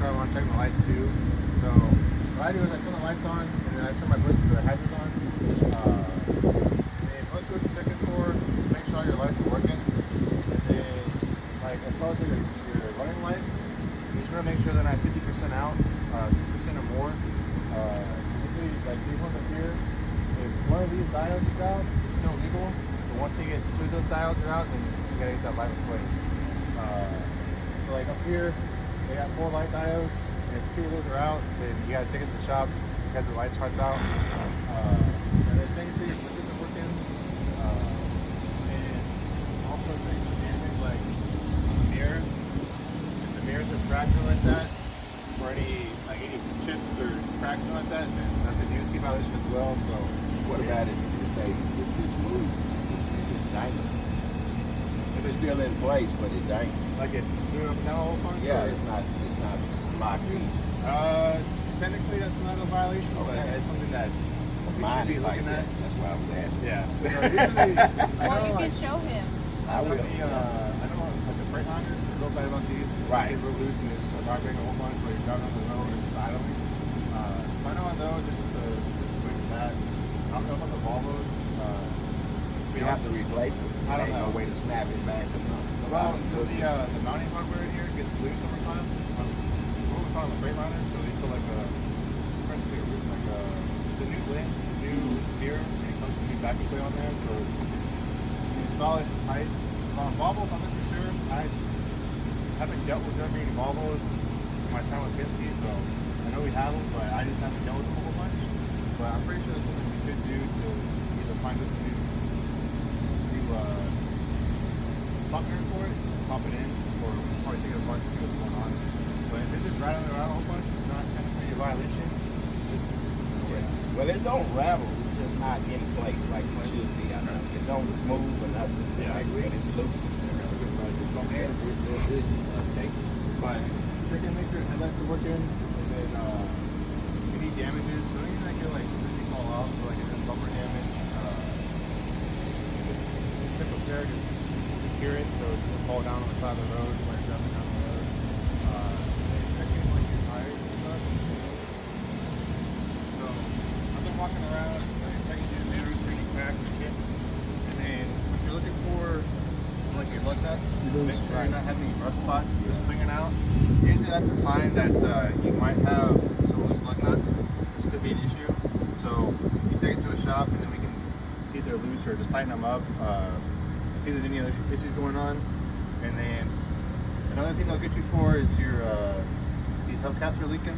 sure I want to check my lights too. So what I do is I turn the lights on and then I turn my hazards on. And then most of what you're checking for, make sure all your lights are working. And then, like as far as your running lights, you just want to make sure they're not 50% out, 50% or more. Usually, like these ones up here, if one of these diodes is out, it's still legal. But once you get two of those diodes are out, then you gotta get that light replaced. So like up here, they got 4 light diodes, and if 2 of those are out, then you gotta take it to the shop, get the light switched out. And then things that your blinkers are working. And also things for damage like the mirrors. If the mirrors are cracked or like that, or any chips or cracks or like that, then that's a DOT violation as well. So what about it if it's moved? It's dangling. If it's still in place, but it dangles. Like it's moving up and down all the time? Yeah, it's not locked in. Technically that's not a violation, but it's something that we should be looking at. That's why I was asking. Yeah. So usually, well, you can show him. I will. I know like the freight liners, they're real bad about these. Right. They get real loose and it's vibrating a whole bunch while you're driving on the road and just idling. So I know on those it's just a quick snap. I don't know about the Volvos. We have to replace it. I don't know. No way to snap it back or something. Well, because the mounting hardware in here gets loose over time. What we found on the freight liners, so these are like it's a new lint, it's a new mirror, and it comes with a new backing plate on there. So you install it, it's tight. On Volvos, I'm not too sure. I haven't dealt with very many Volvos in my time with Penske, so I know we have them, but I just haven't dealt with them a whole bunch. But I'm pretty sure that's something we could do to either find us a new pump mirror for it, pop it in, or probably take it apart to see what's going on. But if it's just rattling around a whole bunch, it's not technically a violation. It's just well, it don't rattle. It's just not in place like it should be. I mean, it don't move or nothing. Yeah, I agree. But it's loose. But check and make sure your headlights are working, and then any damages, so anything that can like really fall off, so like if there's bumper damage, tip of there, just secure it so it doesn't fall down on the side of the road while you're driving down the road. And checking like your tires and stuff. So I've been walking around, checking through the mirrors for any cracks or chips, and then if you're looking for like your lug nuts, just make sure you're not having any rust spots just swinging out. Usually that's a sign that you might have some loose lug nuts. This could be an issue. So you take it to a shop and then we can see if they're loose or just tighten them up and see if there's any other issues going on. And then another thing they'll get you for is your these hubcaps are leaking.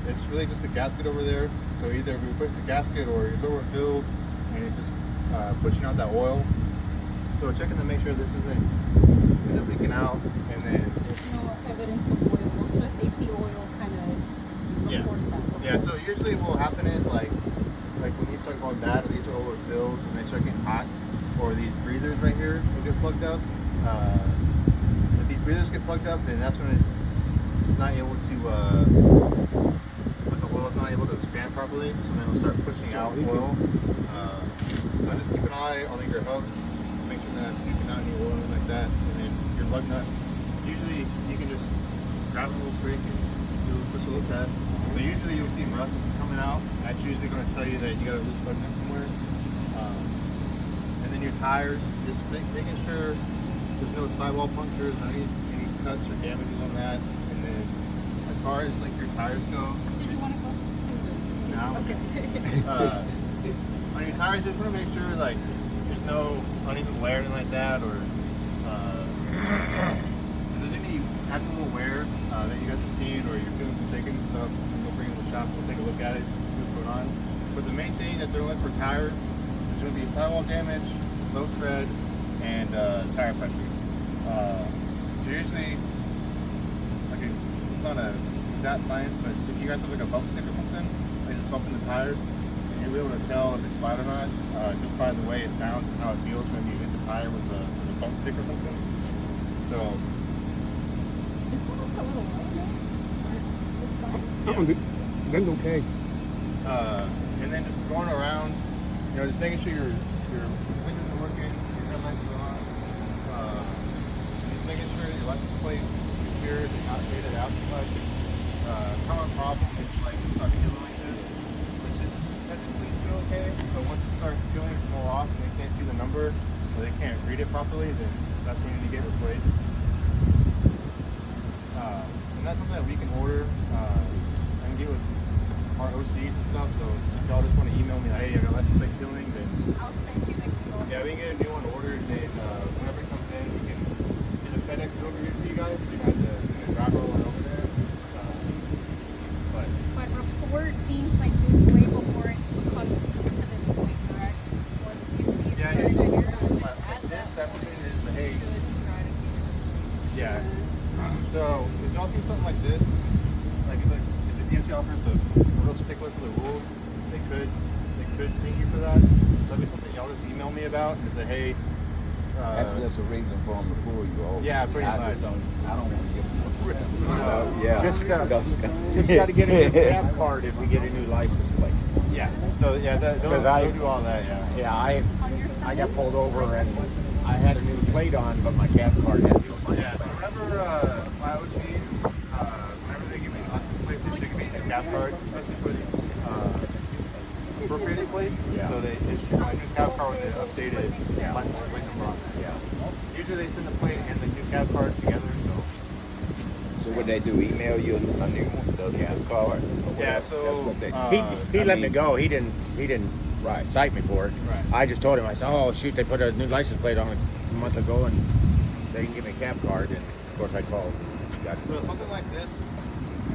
It's really just the gasket over there. So either we replace the gasket or it's overfilled and it's just pushing out that oil. So checking to make sure this isn't leaking out, and then there's no evidence of oil. So if they see oil, kind of report that. Yeah. So usually what will happen is like when these start going bad, or these are overfilled and they start getting hot, or these breathers right here will get plugged up. If these breathers get plugged up, then that's when it's not able to. But the oil is not able to expand properly, so then it'll start pushing out oil. So just keep an eye on your hubs. Make sure they're not leaking out any oil or like that. And then your lug nuts, usually you can just grab a little quick and do a quick little test. But usually you'll see rust coming out. That's usually going to tell you that you got a loose lug nut somewhere. And then your tires, just making sure there's no sidewall punctures or any cuts or damages on that. And then as far as like your tires go, did you want to go see the? No. Okay. On your tires, just want to make sure like there's no uneven wear or anything like that, or if there's any abnormal wear that you guys are seeing, or you're feeling some shaking and stuff, we'll bring it to the shop, we'll take a look at it, see what's going on. But the main thing that they're looking for tires is going to be sidewall damage, low tread, and tire pressures. So usually, like it's not an exact science, but if you guys have like a bump stick or something, they just bump in the tires, and you'll be able to tell if it's flat or not just by the way it sounds and how it feels when you hit the tire with the bump stick or something. So this one is a little low, man. It's fine. Yeah. That's okay. And then just going around, just making sure your blinkers are working, your headlights are on, and just making sure your license plate is secure. here, they're not faded out too much. Common problem is like you start peeling like this, which is technically still okay, but once it starts peeling some more off and they can't see the number, so they can't read it properly, then that's when you need to get replaced. And that's something that we can order. I can get with our OCs and stuff, so if y'all just want to email me, like, hey, I got license plate peeling, then I'll send you the email. yeah, we can get a new one ordered, then whenever it comes in, we can get a FedEx over here for you guys, so you don't have to send a driver all over there. But report things like this way before it comes to this point, correct? Once you see it Yeah, starting yeah. to turn, Like this, that's the thing is, hey, try to be. yeah. So if y'all see something like this, like if the DOT offers a real stickler for the rules, they could thank you for that. So that'd be something y'all just email me about and say, hey. That's just a reason for them to pull you over. Yeah, pretty I much. Just I don't want to give them Yeah. Just got to get a new cab card if we get a new license plate. Yeah. So yeah, they'll do all that. Yeah. Yeah, I got pulled over and I had a new plate on, but my cab card had new plate. Yeah. So whenever my OCs, whenever they give me license plates, they should give me new cab cards, especially for these appropriated plates. Yeah. So they issue a new cab card with an updated license plate number on it. Yeah. Usually they send the plate and the new cab card together. So what they do? Email you a new one, the new card? Yeah. So that's what they. He I let mean- me go. He didn't Right. cite me for it. Right. I just told him, I said, oh shoot, they put a new license plate on it a month ago and they didn't give me a cab card, and of course I called. Got it. So something like this,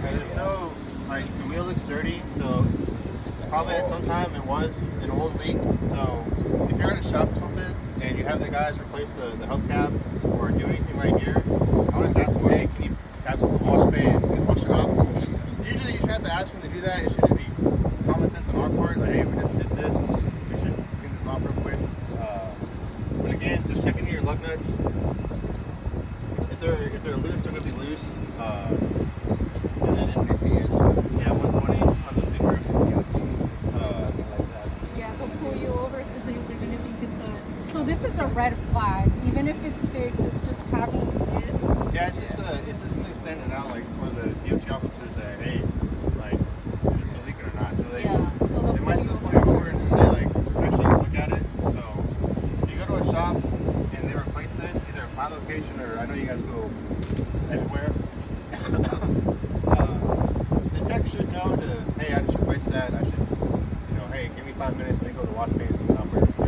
there's no, like, the wheel looks dirty, so probably at some time it was an old leak. So if you're at a shop or something and you have the guys replace the hubcap or do anything right here, I would just ask them, hey, can you tap up the wash bay and wash it off? Usually you should have to ask them to do that. It shouldn't be common sense on our part, like, hey, we just did this, we should clean this off real quick. But again, just checking your lug nuts. If they're loose, they're gonna be loose. And then yeah, 120 on the stickers. Yeah, they'll pull you over because they're going to think it's a. So this is a red flag. Even if it's fixed, it's just having this. Yeah, it's just something standing out, like for the DOT officers that, hey, like, is this leaking or not? So they So they'll they might pull still you pull you over and just say, like, actually look at it. So if you go to a shop and they replace this, either at my location or I know you guys go everywhere. The tech should know to, hey, I should replace that. I should, hey, give me 5 minutes. Let me go to the wash bay and see what I'm ready to do.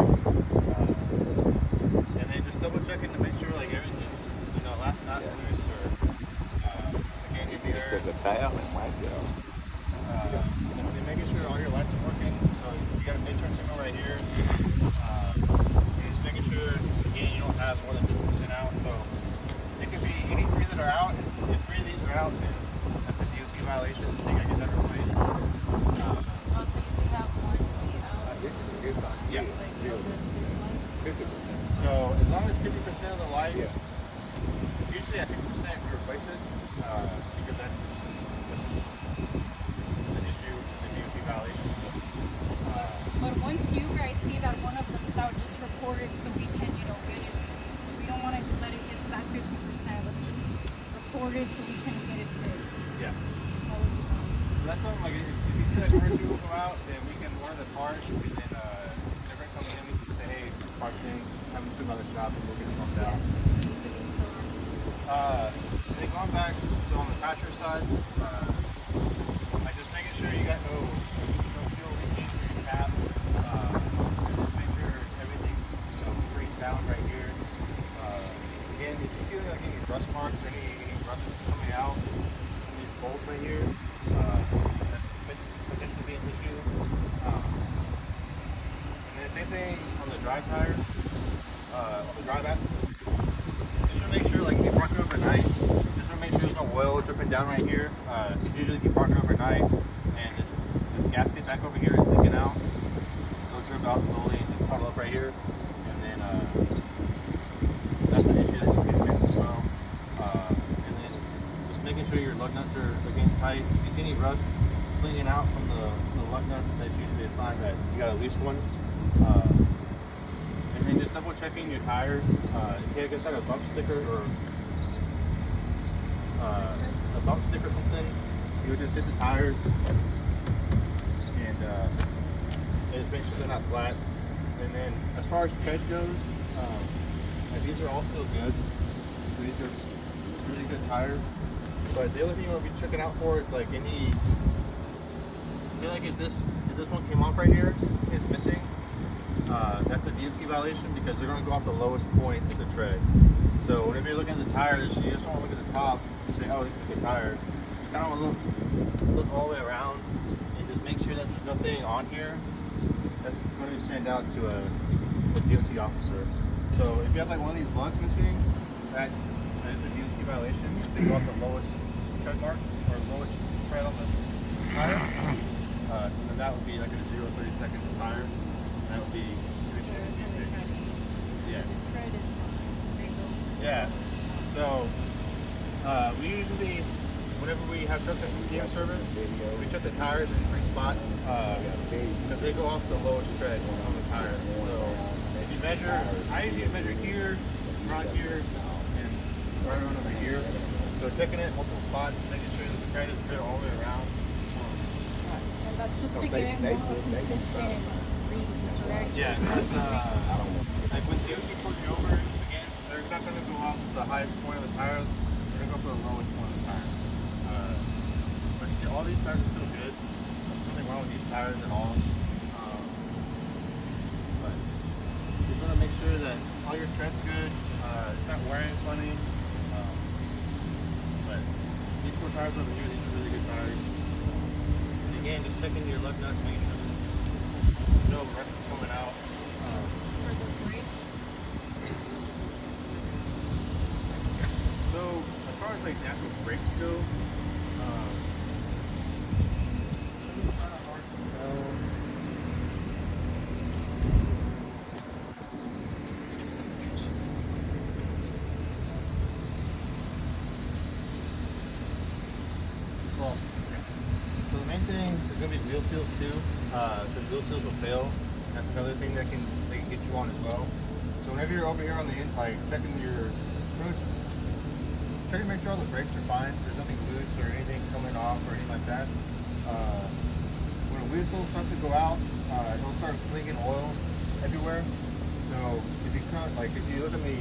And then just double checking to make sure like everything's, not loose or again in the Just took a air. towel and wiped it off. And then making sure all your lights are working. So you got a mid-turn signal right here. And just making sure again you don't have more than 2% out. So it could be any three that are out. If three of these are out, then that's a DOT violation. So you gotta get that replaced. Also, you can have one Yeah. like 50%. So as long as 50% of the light, usually at 50% we replace it because that's just it's an issue, it's a DOT violation. So, But once you guys see that one of them is out, just report it so we can, get it. We don't want to let it get to that 50%. Let's just report it so we can get it fixed. yeah. That would be nice. So that's something like if you see that car two come out, then we can order the part and then different coming in, we can say, hey, this part's in, have them to another shop and we'll get it swapped out. Yes. Just so you know. And then going back, so on the patcher side, like just making sure you got no fuel leaking through your cap. Just make sure everything's pretty sound right here. Again, if you see like any rust marks or any rust coming out from these bolts right here, that could potentially be an issue. And then same thing on the drive tires, on the drive axles. Just to make sure, like, if you park it overnight, just to make sure there's no oil dripping down right here. Because usually if you park it overnight and this gasket back over here is leaking out, it'll drip out slowly and then puddle up right here. And then that's an issue that needs to get fixed as well. And then just making sure your lug nuts are getting tight. If you see any rust flinging out from the lug nuts, that's usually a sign that you got a loose one. And then just double checking your tires. If you guys had a bump sticker or you'll just hit the tires and just make sure they're not flat. And then as far as tread goes, like these are all still good. So these are really good tires. But the other thing you want to be checking out for is like any, say like if this one came off right here and it's missing, that's a DOT violation because they're going to go off the lowest point of the tread. So whenever you're looking at the tires, you just want to look at the top and say, oh, this is a good tire. You kind of want to look all the way around and just make sure that there's nothing on here that's going to stand out to a DOT officer. So if you have like one of these lugs missing, that is a DOT violation because they go off the lowest tread mark or lowest tread on the tire. So then that would be like a 0 to 30 seconds tire. And that would be an issue that needs to be fixed. Yeah. The tread is fine. They go for Yeah. So we usually, whenever we have trucks at PM service, we check the tires in 3 spots because they go off the lowest tread on the tire. So if you measure, I usually measure here, around here, and right around over here. So checking it in multiple spots, making sure that the tread is fit all the way around. And that's just to get more consistent reading, correct? Yeah, because like when DOT pulls you over, again, they're not going to go off the highest point of the tire. They're going to go for the lowest point of the tire. But see, all these tires are still good. There's nothing wrong with these tires at all. But you just want to make sure that all your tread's good. It's not wearing funny. But these 4 tires over here, these are really good tires. And again, just checking your lug nuts, making sure there's no rust is coming out. For the brakes. So as far as like the actual brakes go, it's really kind of hard to tell. Well, so the main thing is going to be wheel seals too, because wheel seals will fail. That's another thing that can get you on as well. So whenever you're over here on the end, like checking your cruise, try to make sure all the brakes are fine. There's nothing loose or anything coming off or anything like that. When a wheel seal starts to go out, it'll start flinging oil everywhere. So if you look at the